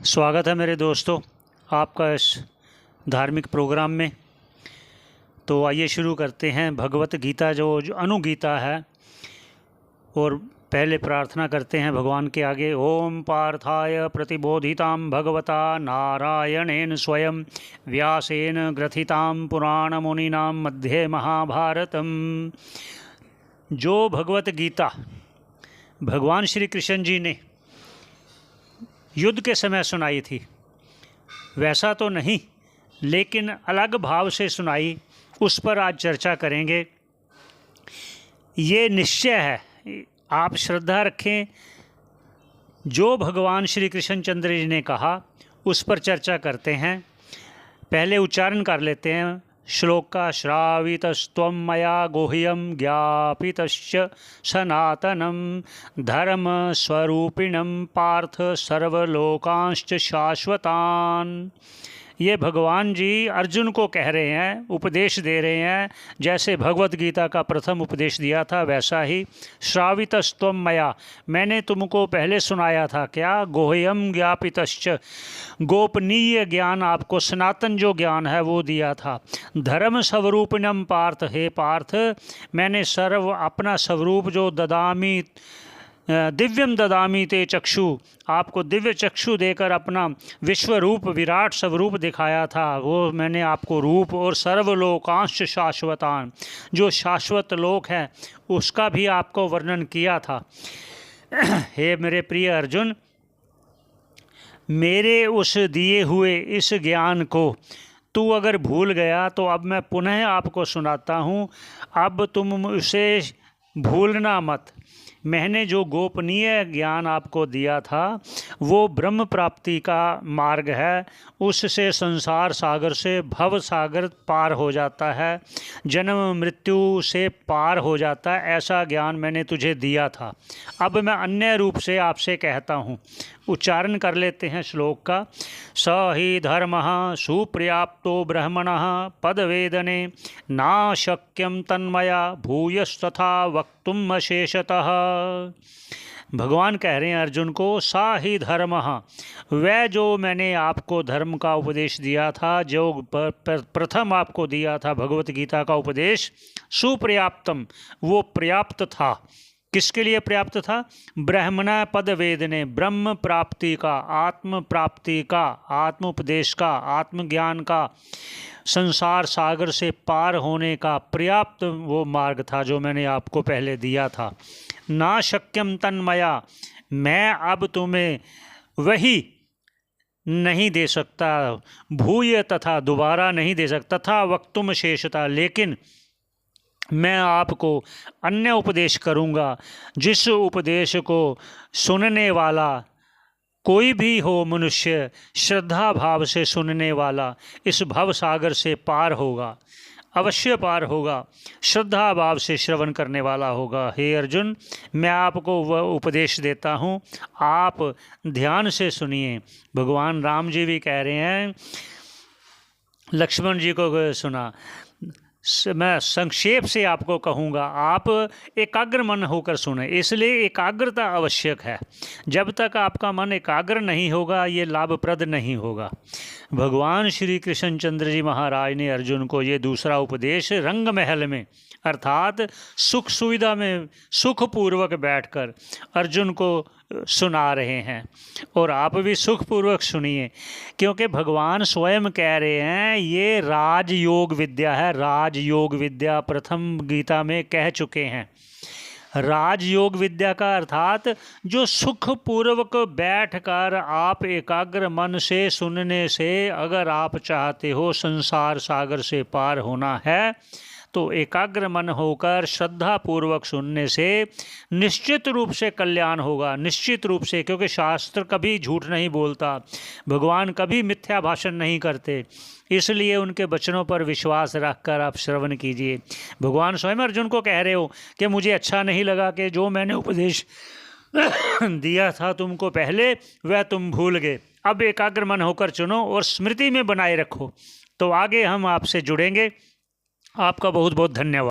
स्वागत है मेरे दोस्तों आपका इस धार्मिक प्रोग्राम में। तो आइए शुरू करते हैं भगवत गीता जो अनुगीता है। और पहले प्रार्थना करते हैं भगवान के आगे। ओम पार्थाय प्रतिबोधितां भगवता नारायणेन स्वयं व्यासेन ग्रथितां पुराण मुनीनां मध्ये महाभारतम। जो भगवत गीता भगवान श्री कृष्ण जी ने युद्ध के समय सुनाई थी, वैसा तो नहीं लेकिन अलग भाव से सुनाई, उस पर आज चर्चा करेंगे। ये निश्चय है, आप श्रद्धा रखें। जो भगवान श्री कृष्णचंद्र जी ने कहा उस पर चर्चा करते हैं। पहले उच्चारण कर लेते हैं श्लोक का। श्रावितस्त्वं मया गुह्यं ज्ञापितश्च सनातनं धर्म स्वरूपिणं पार्थ सर्वलोकांश्च शाश्वतान्। ये भगवान जी अर्जुन को कह रहे हैं, उपदेश दे रहे हैं। जैसे भगवत गीता का प्रथम उपदेश दिया था वैसा ही। श्रावितस्त्वं मया, मैंने तुमको पहले सुनाया था। क्या? गुह्यं ज्ञापितश्च, गोपनीय ज्ञान, आपको सनातन जो ज्ञान है वो दिया था। धर्म स्वरूपिणम पार्थ, हे पार्थ मैंने अपना स्वरूप जो ददामी दिव्यम ददामी ते चक्षु, आपको दिव्य चक्षु देकर अपना विश्व रूप विराट स्वरूप दिखाया था, वो मैंने आपको रूप। और सर्वलोकांश शाश्वतान, जो शाश्वत लोक है उसका भी आपको वर्णन किया था। हे मेरे प्रिय अर्जुन, मेरे उस दिए हुए इस ज्ञान को तू अगर भूल गया तो अब मैं पुनः आपको सुनाता हूँ। अब तुम उसे भूलना मत। मैंने जो गोपनीय ज्ञान आपको दिया था वो ब्रह्म प्राप्ति का मार्ग है। उससे संसार सागर से भव सागर पार हो जाता है, जन्म मृत्यु से पार हो जाता है। ऐसा ज्ञान मैंने तुझे दिया था। अब मैं अन्य रूप से आपसे कहता हूँ। उच्चारण कर लेते हैं श्लोक का। स ही धर्मः सुपर्याप्तो ब्रह्मणः पदवेदने ना शक्यं तन्मया भूयस्तथा वक्तुम अशेषतः। भगवान कह रहे हैं अर्जुन को, सा ही धर्मः, वह जो मैंने आपको धर्म का उपदेश दिया था, जो प्रथम आपको दिया था भगवत गीता का उपदेश, सुपर्याप्तम, वो पर्याप्त था। किसके लिए पर्याप्त था? ब्रह्मणा पद वेदने, ब्रह्म प्राप्ति का, आत्म प्राप्ति का, आत्म उपदेश का, आत्मज्ञान का, संसार सागर से पार होने का पर्याप्त वो मार्ग था जो मैंने आपको पहले दिया था। ना शक्यम तन्मया, मैं अब तुम्हें वही नहीं दे सकता, भूय तथा, दोबारा नहीं दे सकता, तथा वक्तुम शेषता, लेकिन मैं आपको अन्य उपदेश करूँगा। जिस उपदेश को सुनने वाला कोई भी हो मनुष्य, श्रद्धा भाव से सुनने वाला इस भव सागर से पार होगा, अवश्य पार होगा। श्रद्धा भाव से श्रवण करने वाला होगा। हे अर्जुन, मैं आपको वह उपदेश देता हूँ, आप ध्यान से सुनिए। भगवान राम जी भी कह रहे हैं, लक्ष्मण जी को सुना। मैं संक्षेप से आपको कहूँगा, आप एकाग्र मन होकर सुने। इसलिए एकाग्रता आवश्यक है। जब तक आपका मन एकाग्र नहीं होगा ये लाभप्रद नहीं होगा। भगवान श्री कृष्णचंद्र जी महाराज ने अर्जुन को ये दूसरा उपदेश रंग महल में, अर्थात सुख सुविधा में सुखपूर्वक बैठकर अर्जुन को सुना रहे हैं। और आप भी सुखपूर्वक सुनिए, क्योंकि भगवान स्वयं कह रहे हैं ये राजयोग विद्या है। राजयोग विद्या प्रथम गीता में कह चुके हैं। राजयोग विद्या का अर्थात जो सुखपूर्वक बैठकर आप एकाग्र मन से सुनने से, अगर आप चाहते हो संसार सागर से पार होना है तो एकाग्र मन होकर श्रद्धा पूर्वक सुनने से निश्चित रूप से कल्याण होगा। निश्चित रूप से, क्योंकि शास्त्र कभी झूठ नहीं बोलता, भगवान कभी मिथ्या भाषण नहीं करते। इसलिए उनके वचनों पर विश्वास रखकर आप श्रवण कीजिए। भगवान स्वयं अर्जुन को कह रहे हो कि मुझे अच्छा नहीं लगा कि जो मैंने उपदेश दिया था तुमको पहले, वह तुम भूल गए। अब एकाग्र मन होकर चुनो और स्मृति में बनाए रखो। तो आगे हम आपसे जुड़ेंगे। आपका बहुत बहुत धन्यवाद।